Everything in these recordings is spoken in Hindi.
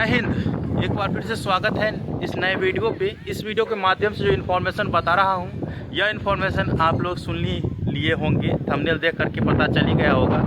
जय हिंद। एक बार फिर से स्वागत है इस नए वीडियो पे। इस वीडियो के माध्यम से जो इन्फॉर्मेशन बता रहा हूँ, यह इन्फॉर्मेशन आप लोग सुन लिए होंगे, थंबनेल देख करके पता चल ही गया होगा।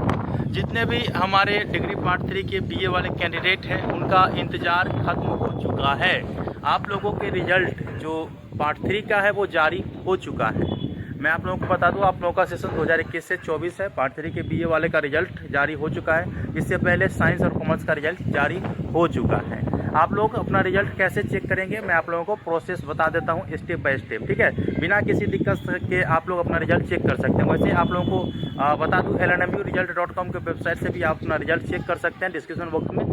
जितने भी हमारे डिग्री पार्ट 3 के बीए वाले कैंडिडेट हैं, उनका इंतज़ार खत्म हो चुका है। आप लोगों के रिजल्ट जो पार्ट 3 का है वो जारी हो चुका है। मैं आप लोगों को बता दूं, आप लोगों का सेशन 2021 से 24 है। पार्ट 3 के बीए वाले का रिजल्ट जारी हो चुका है। इससे पहले साइंस और कॉमर्स का रिजल्ट जारी हो चुका है। आप लोग अपना रिजल्ट कैसे चेक करेंगे, मैं आप लोगों को प्रोसेस बता देता हूं स्टेप बाय स्टेप, ठीक है। बिना किसी दिक्कत के आप लोग अपना रिजल्ट चेक कर सकते हैं। वैसे आप लोगों को बता दूं, lnmuresult.com के वेबसाइट से भी आप अपना रिजल्ट चेक कर सकते हैं। डिस्क्रिप्शन बॉक्स में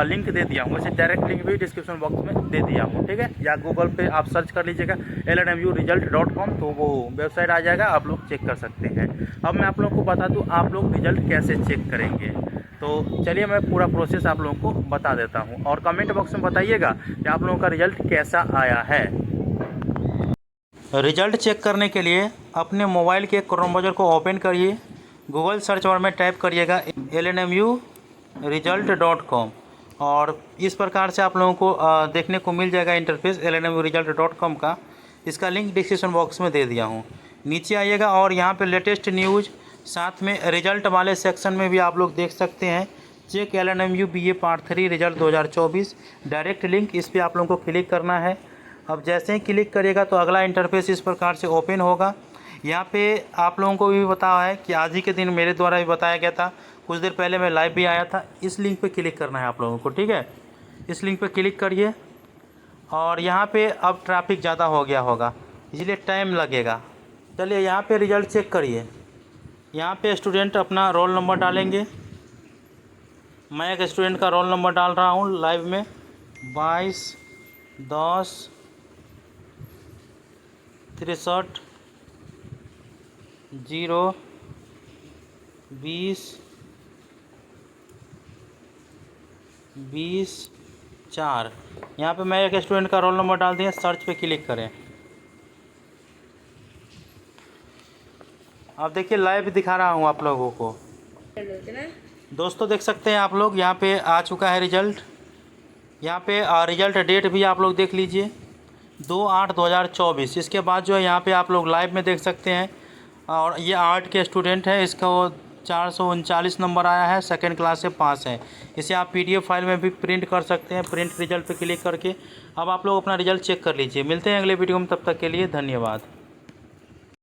लिंक दे दिया हूँ, वैसे डायरेक्ट लिंक भी डिस्क्रिप्शन बॉक्स में दे दिया हूँ, ठीक है। या गूगल पे आप सर्च कर लीजिएगा lnmuresult.com, तो वो वेबसाइट आ जाएगा, आप लोग चेक कर सकते हैं। अब मैं आप लोगों को बता दूं आप लोग रिजल्ट कैसे चेक करेंगे। तो चलिए मैं पूरा प्रोसेस आप लोगों को बता देता हूं, और कमेंट बॉक्स में बताइएगा कि आप लोगों का रिजल्ट कैसा आया है। रिजल्ट चेक करने के लिए अपने मोबाइल के क्रोम ब्राउज़र को ओपन करिए। गूगल सर्च बार में टाइप करिएगा lnmuresult.com, और इस प्रकार से आप लोगों को देखने को मिल जाएगा इंटरफेस lnmuresult.com का। इसका लिंक डिस्क्रिप्शन बॉक्स में दे दिया हूँ। नीचे आइएगा और यहाँ पे लेटेस्ट न्यूज़, साथ में रिजल्ट वाले सेक्शन में भी आप लोग देख सकते हैं check LNMU BA part 3 result 2024, direct link, इस पर आप लोगों को क्लिक करना है। अब जैसे ही क्लिक करिएगा तो अगला इंटरफेस इस प्रकार से ओपन होगा। यहाँ पे आप लोगों को भी बताया है कि आज ही के दिन मेरे द्वारा भी बताया गया था, कुछ देर पहले मैं लाइव भी आया था। इस लिंक पे क्लिक करना है आप लोगों को, ठीक है। इस लिंक पे क्लिक करिए, और यहाँ पे अब ट्रैफिक ज़्यादा हो गया होगा, इसलिए टाइम लगेगा। चलिए यहाँ पे रिजल्ट चेक करिए। यहाँ पे स्टूडेंट अपना रोल नंबर डालेंगे। मैं एक स्टूडेंट का रोल नंबर डाल रहा हूँ लाइव में, 22-63-0-20-4। यहाँ पे मैं एक स्टूडेंट का रोल नंबर डाल दिया। सर्च पे क्लिक करें। अब देखिए लाइव दिखा रहा हूँ आप लोगों को। दोस्तों देख सकते हैं आप लोग, यहाँ पे आ चुका है रिजल्ट। यहाँ पे रिजल्ट डेट भी आप लोग देख लीजिए, 2/8/2024। इसके बाद जो है यहाँ पे आप लोग लाइव में देख सकते हैं। और ये आर्ट के स्टूडेंट है, इसका वो 439 नंबर आया है, सेकेंड क्लास से पास है। इसे आप PDF फाइल में भी प्रिंट कर सकते हैं, प्रिंट रिजल्ट पे क्लिक करके। अब आप लोग अपना रिजल्ट चेक कर लीजिए। मिलते हैं अगले वीडियो में, तब तक के लिए धन्यवाद।